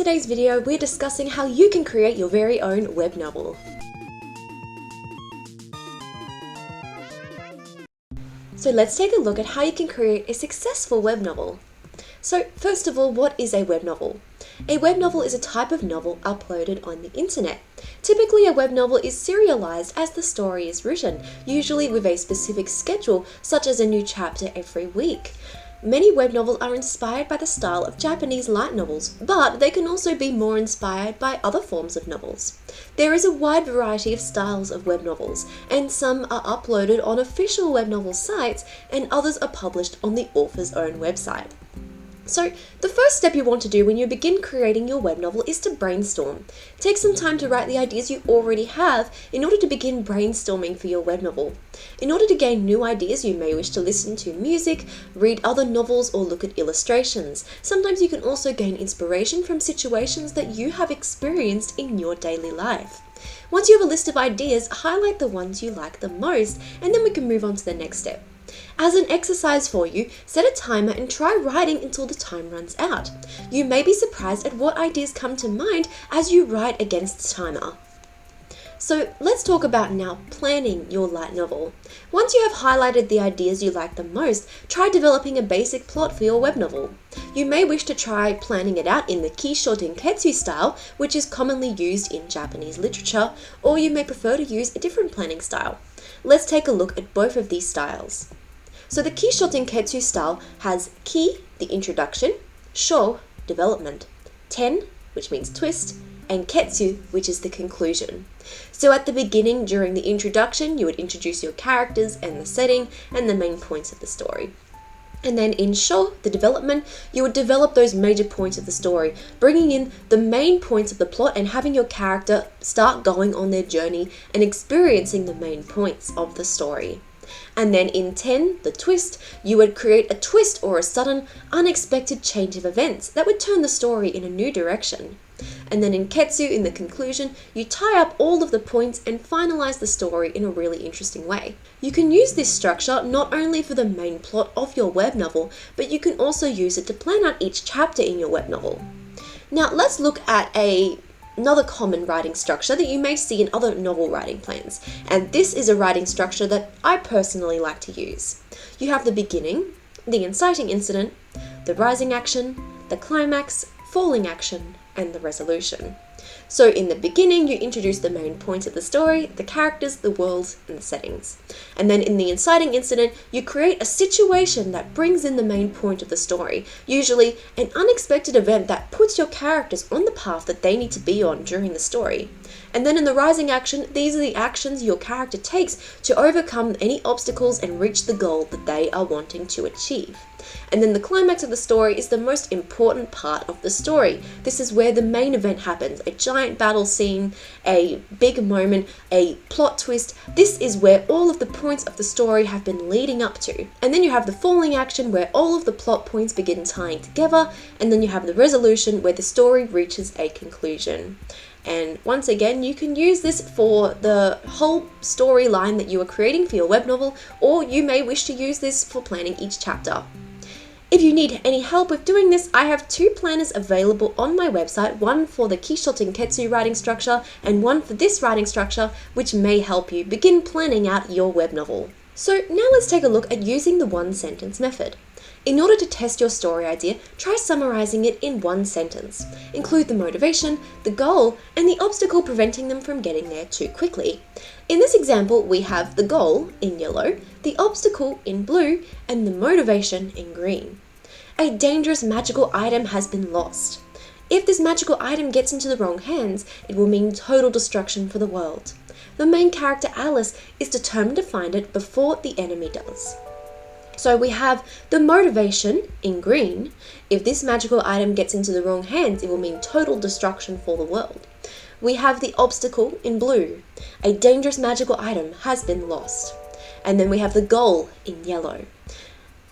today's video, we're discussing how you can create your very own web novel. So let's take a look at how you can create a successful web novel. So first of all, what is a web novel? A web novel is a type of novel uploaded on the internet. Typically, a web novel is serialized as the story is written, usually with a specific schedule, such as a new chapter every week. Many web novels are inspired by the style of Japanese light novels, but they can also be more inspired by other forms of novels. There is a wide variety of styles of web novels, and some are uploaded on official web novel sites, and others are published on the author's own website. So, the first step you want to do when you begin creating your web novel is to brainstorm. Take some time to write the ideas you already have in order to begin brainstorming for your web novel. In order to gain new ideas, you may wish to listen to music, read other novels, or look at illustrations. Sometimes you can also gain inspiration from situations that you have experienced in your daily life. Once you have a list of ideas, highlight the ones you like the most, and then we can move on to the next step. As an exercise for you, set a timer and try writing until the time runs out. You may be surprised at what ideas come to mind as you write against the timer. So let's talk about now planning your light novel. Once you have highlighted the ideas you like the most, try developing a basic plot for your web novel. You may wish to try planning it out in the Kisho Tenketsu style, which is commonly used in Japanese literature, or you may prefer to use a different planning style. Let's take a look at both of these styles. So the Kisho Tenketsu style has Ki, the introduction, Sho, development, Ten, which means twist, and Ketsu, which is the conclusion. So at the beginning, during the introduction, you would introduce your characters and the setting and the main points of the story. And then in Sho, the development, you would develop those major points of the story, bringing in the main points of the plot and having your character start going on their journey and experiencing the main points of the story. And then in 10, the twist, you would create a twist or a sudden, unexpected change of events that would turn the story in a new direction. And then in Ketsu, in the conclusion, you tie up all of the points and finalize the story in a really interesting way. You can use this structure not only for the main plot of your web novel, but you can also use it to plan out each chapter in your web novel. Now let's look at another common writing structure that you may see in other novel writing plans, and this is a writing structure that I personally like to use. You have the beginning, the inciting incident, the rising action, the climax, falling action, and the resolution. So in the beginning, you introduce the main points of the story, the characters, the world, and the settings. And then in the inciting incident, you create a situation that brings in the main point of the story, usually an unexpected event that puts your characters on the path that they need to be on during the story. And then in the rising action, these are the actions your character takes to overcome any obstacles and reach the goal that they are wanting to achieve. And then the climax of the story is the most important part of the story. This is where the main event happens, a giant battle scene, a big moment, a plot twist. This is where all of the points of the story have been leading up to. And then you have the falling action where all of the plot points begin tying together, and then you have the resolution where the story reaches a conclusion. And once again, you can use this for the whole storyline that you are creating for your web novel, or you may wish to use this for planning each chapter. If you need any help with doing this, I have 2 planners available on my website, one for the Kisho Tenketsu writing structure and one for this writing structure, which may help you begin planning out your web novel. So now let's take a look at using the one-sentence method. In order to test your story idea, try summarizing it in one sentence. Include the motivation, the goal, and the obstacle preventing them from getting there too quickly. In this example, we have the goal in yellow, the obstacle in blue, and the motivation in green. A dangerous magical item has been lost. If this magical item gets into the wrong hands, it will mean total destruction for the world. The main character Alice is determined to find it before the enemy does. So we have the motivation in green. If this magical item gets into the wrong hands, it will mean total destruction for the world. We have the obstacle in blue. A dangerous magical item has been lost. And then we have the goal in yellow.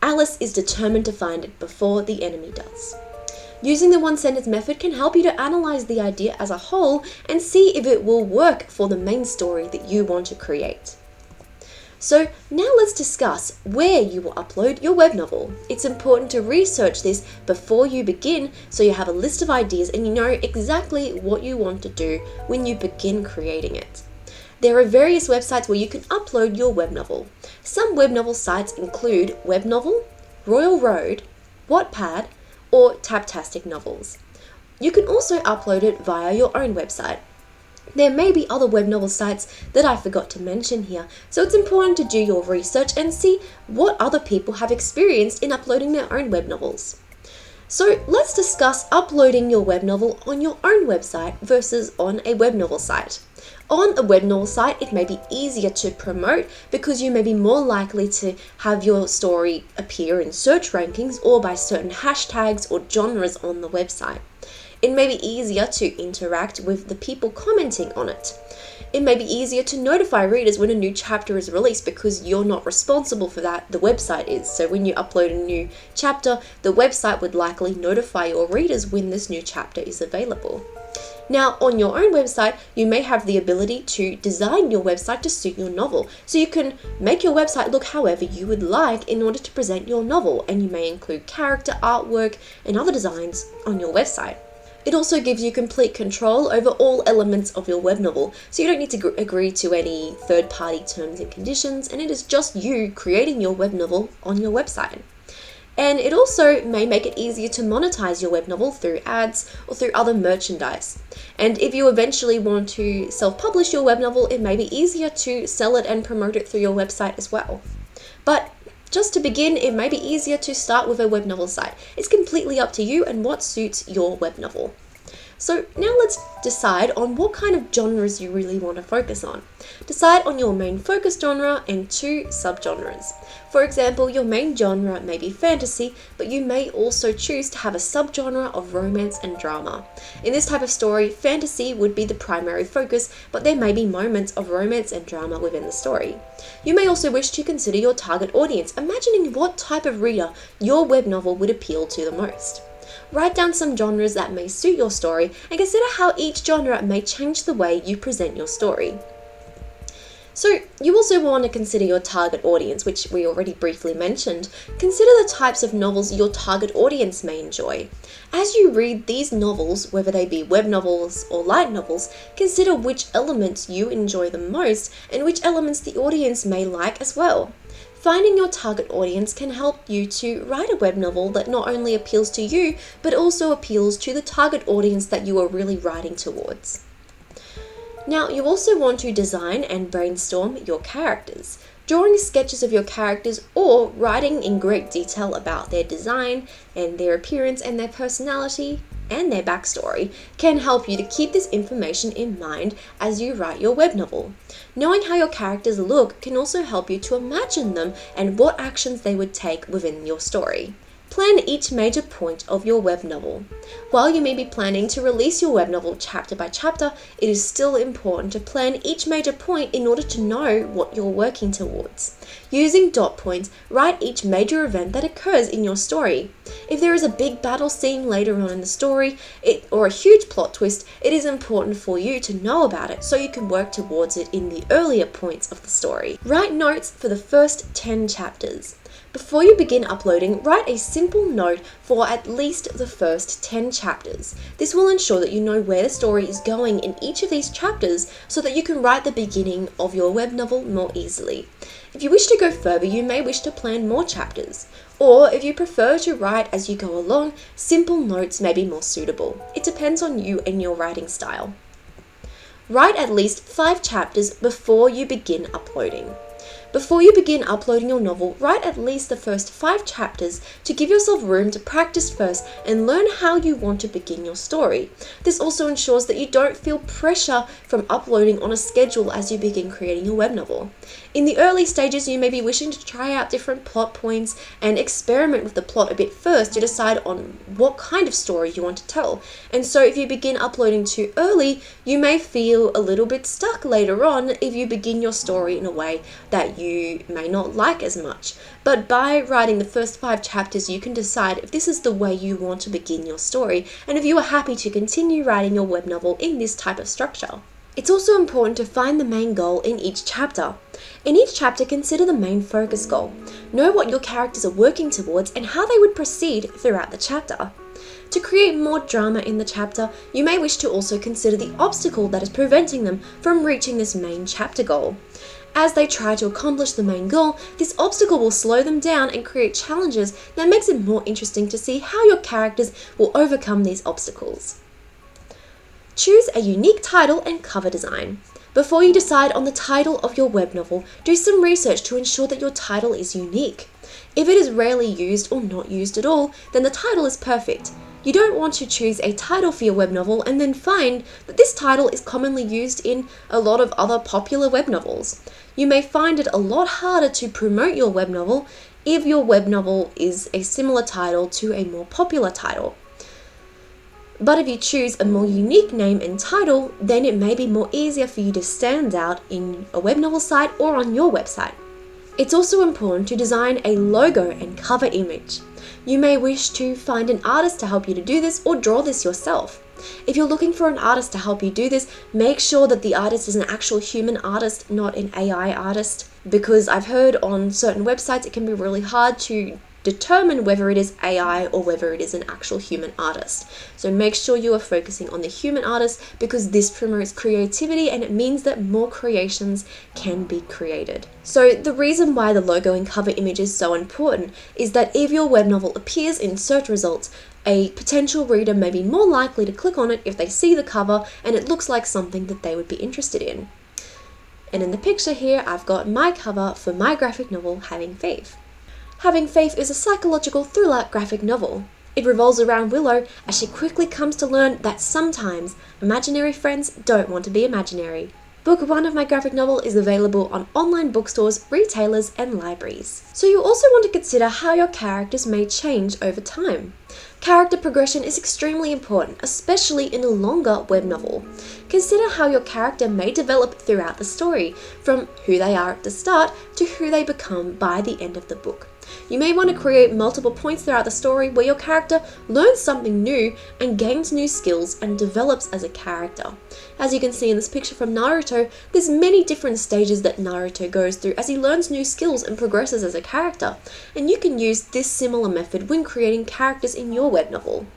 Alice is determined to find it before the enemy does. Using the one-sentence method can help you to analyze the idea as a whole and see if it will work for the main story that you want to create. So now let's discuss where you will upload your web novel. It's important to research this before you begin so you have a list of ideas and you know exactly what you want to do when you begin creating it. There are various websites where you can upload your web novel. Some web novel sites include Webnovel, Royal Road, Wattpad, or Taptastic Novels. You can also upload it via your own website. There may be other web novel sites that I forgot to mention here, so it's important to do your research and see what other people have experienced in uploading their own web novels. So let's discuss uploading your web novel on your own website versus on a web novel site. On a web novel site, it may be easier to promote because you may be more likely to have your story appear in search rankings or by certain hashtags or genres on the website. It may be easier to interact with the people commenting on it. It may be easier to notify readers when a new chapter is released because you're not responsible for that, the website is. So when you upload a new chapter, the website would likely notify your readers when this new chapter is available. Now, on your own website, you may have the ability to design your website to suit your novel. So you can make your website look however you would like in order to present your novel, and you may include character artwork and other designs on your website. It also gives you complete control over all elements of your web novel, so you don't need to agree to any third-party terms and conditions, and it is just you creating your web novel on your website. And it also may make it easier to monetize your web novel through ads or through other merchandise. And if you eventually want to self-publish your web novel, it may be easier to sell it and promote it through your website as well. But just to begin, it may be easier to start with a web novel site. It's completely up to you and what suits your web novel. So now let's decide on what kind of genres you really want to focus on. Decide on your main focus genre and 2 subgenres. For example, your main genre may be fantasy, but you may also choose to have a subgenre of romance and drama. In this type of story, fantasy would be the primary focus, but there may be moments of romance and drama within the story. You may also wish to consider your target audience, imagining what type of reader your web novel would appeal to the most. Write down some genres that may suit your story and consider how each genre may change the way you present your story. So you also want to consider your target audience, which we already briefly mentioned. Consider the types of novels your target audience may enjoy. As you read these novels, whether they be web novels or light novels, consider which elements you enjoy the most and which elements the audience may like as well. Finding your target audience can help you to write a web novel that not only appeals to you, but also appeals to the target audience that you are really writing towards. Now, you also want to design and brainstorm your characters. Drawing sketches of your characters or writing in great detail about their design and their appearance and their personality and their backstory can help you to keep this information in mind as you write your web novel. Knowing how your characters look can also help you to imagine them and what actions they would take within your story. Plan each major point of your web novel. While you may be planning to release your web novel chapter by chapter, it is still important to plan each major point in order to know what you're working towards. Using dot points, write each major event that occurs in your story. If there is a big battle scene later on in the story, or a huge plot twist, it is important for you to know about it so you can work towards it in the earlier points of the story. Write notes for the first 10 chapters. Before you begin uploading, write a simple note for at least the first 10 chapters. This will ensure that you know where the story is going in each of these chapters so that you can write the beginning of your web novel more easily. If you wish to go further, you may wish to plan more chapters. Or if you prefer to write as you go along, simple notes may be more suitable. It depends on you and your writing style. Write at least 5 chapters before you begin uploading. Before you begin uploading your novel, write at least the first 5 chapters to give yourself room to practice first and learn how you want to begin your story. This also ensures that you don't feel pressure from uploading on a schedule as you begin creating your web novel. In the early stages, you may be wishing to try out different plot points and experiment with the plot a bit first to decide on what kind of story you want to tell. And so if you begin uploading too early, you may feel a little bit stuck later on if you begin your story in a way that you may not like as much. But by writing the first 5 chapters, you can decide if this is the way you want to begin your story and if you are happy to continue writing your web novel in this type of structure. It's also important to find the main goal in each chapter. In each chapter, consider the main focus goal. Know what your characters are working towards and how they would proceed throughout the chapter. To create more drama in the chapter, you may wish to also consider the obstacle that is preventing them from reaching this main chapter goal. As they try to accomplish the main goal, this obstacle will slow them down and create challenges that makes it more interesting to see how your characters will overcome these obstacles. Choose a unique title and cover design. Before you decide on the title of your web novel, do some research to ensure that your title is unique. If it is rarely used or not used at all, then the title is perfect. You don't want to choose a title for your web novel and then find that this title is commonly used in a lot of other popular web novels. You may find it a lot harder to promote your web novel if your web novel is a similar title to a more popular title. But if you choose a more unique name and title, then it may be more easier for you to stand out in a web novel site or on your website. It's also important to design a logo and cover image. You may wish to find an artist to help you to do this or draw this yourself. If you're looking for an artist to help you do this, make sure that the artist is an actual human artist, not an AI artist, because I've heard on certain websites it can be really hard to determine whether it is AI or whether it is an actual human artist. So make sure you are focusing on the human artist because this promotes creativity and it means that more creations can be created. So the reason why the logo and cover image is so important is that if your web novel appears in search results, a potential reader may be more likely to click on it if they see the cover and it looks like something that they would be interested in. And in the picture here, I've got my cover for my graphic novel, Having Faith. Having Faith is a psychological thriller graphic novel. It revolves around Willow as she quickly comes to learn that sometimes imaginary friends don't want to be imaginary. Book 1 of my graphic novel is available on online bookstores, retailers, and libraries. So you also want to consider how your characters may change over time. Character progression is extremely important, especially in a longer web novel. Consider how your character may develop throughout the story, from who they are at the start to who they become by the end of the book. You may want to create multiple points throughout the story where your character learns something new and gains new skills and develops as a character. As you can see in this picture from Naruto, there's many different stages that Naruto goes through as he learns new skills and progresses as a character, and you can use this similar method when creating characters in your web novel.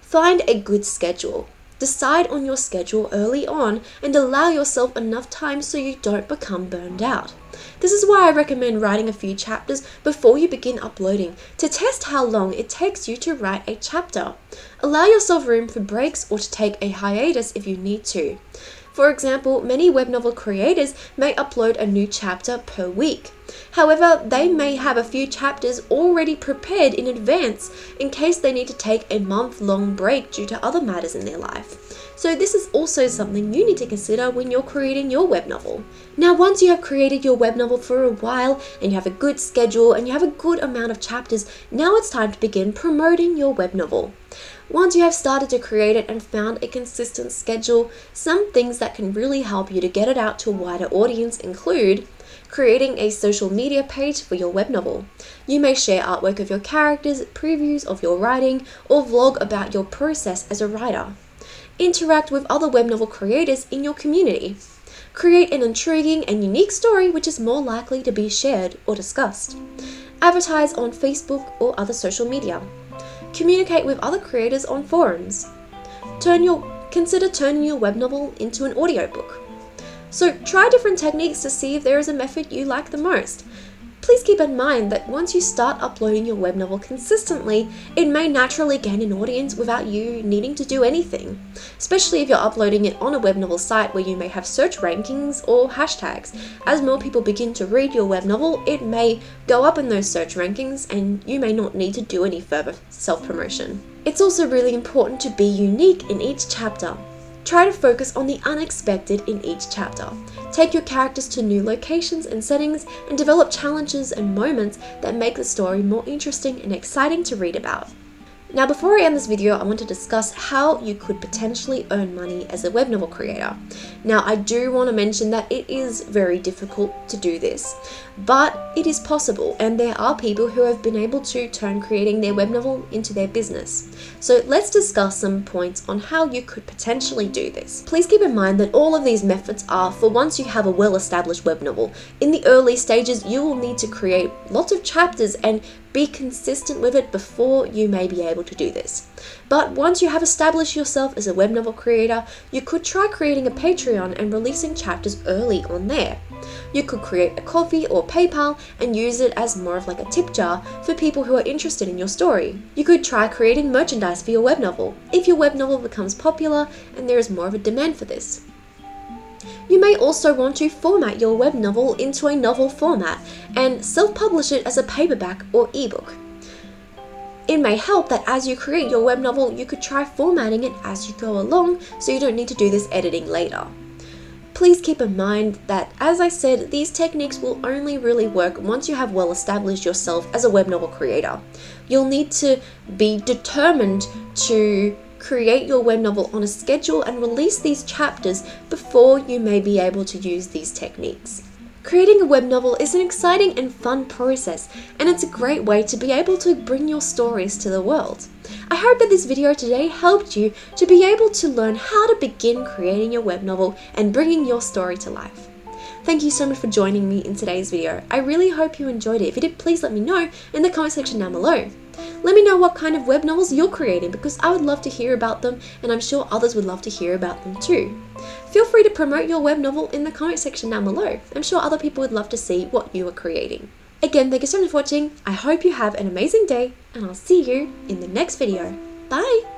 Find a good schedule. Decide on your schedule early on and allow yourself enough time so you don't become burned out. This is why I recommend writing a few chapters before you begin uploading to test how long it takes you to write a chapter. Allow yourself room for breaks or to take a hiatus if you need to. For example, many web novel creators may upload a new chapter per week. However, they may have a few chapters already prepared in advance in case they need to take a month-long break due to other matters in their life. So this is also something you need to consider when you're creating your web novel. Now, once you have created your web novel for a while and you have a good schedule and you have a good amount of chapters, now it's time to begin promoting your web novel. Once you have started to create it and found a consistent schedule, some things that can really help you to get it out to a wider audience include creating a social media page for your web novel. You may share artwork of your characters, previews of your writing, or vlog about your process as a writer. Interact with other web novel creators in your community. Create an intriguing and unique story which is more likely to be shared or discussed. Advertise on Facebook or other social media. Communicate with other creators on forums. Consider turning your web novel into an audiobook. So try different techniques to see if there is a method you like the most. Please keep in mind that once you start uploading your web novel consistently, it may naturally gain an audience without you needing to do anything, especially if you're uploading it on a web novel site where you may have search rankings or hashtags. As more people begin to read your web novel, it may go up in those search rankings and you may not need to do any further self-promotion. It's also really important to be unique in each chapter. Try to focus on the unexpected in each chapter. Take your characters to new locations and settings and develop challenges and moments that make the story more interesting and exciting to read about. Now, before I end this video, I want to discuss how you could potentially earn money as a web novel creator. Now, I do want to mention that it is very difficult to do this, but it is possible, and there are people who have been able to turn creating their web novel into their business. So let's discuss some points on how you could potentially do this. Please keep in mind that all of these methods are for once you have a well-established web novel. In the early stages, you will need to create lots of chapters and be consistent with it before you may be able to do this. But once you have established yourself as a web novel creator, you could try creating a Patreon and releasing chapters early on there. You could create a Ko-fi or PayPal and use it as more of like a tip jar for people who are interested in your story. You could try creating merchandise for your web novel if your web novel becomes popular and there is more of a demand for this. You may also want to format your web novel into a novel format and self-publish it as a paperback or ebook. It may help that as you create your web novel, you could try formatting it as you go along so you don't need to do this editing later. Please keep in mind that, as I said, these techniques will only really work once you have well established yourself as a web novel creator. You'll need to be determined to create your web novel on a schedule and release these chapters before you may be able to use these techniques. Creating a web novel is an exciting and fun process, and it's a great way to be able to bring your stories to the world. I hope that this video today helped you to be able to learn how to begin creating your web novel and bringing your story to life. Thank you so much for joining me in today's video. I really hope you enjoyed it. If you did, please let me know in the comment section down below. Let me know what kind of web novels you're creating because I would love to hear about them, and I'm sure others would love to hear about them too. Feel free to promote your web novel in the comment section down below. I'm sure other people would love to see what you are creating. Again, thank you so much for watching. I hope you have an amazing day, and I'll see you in the next video. Bye!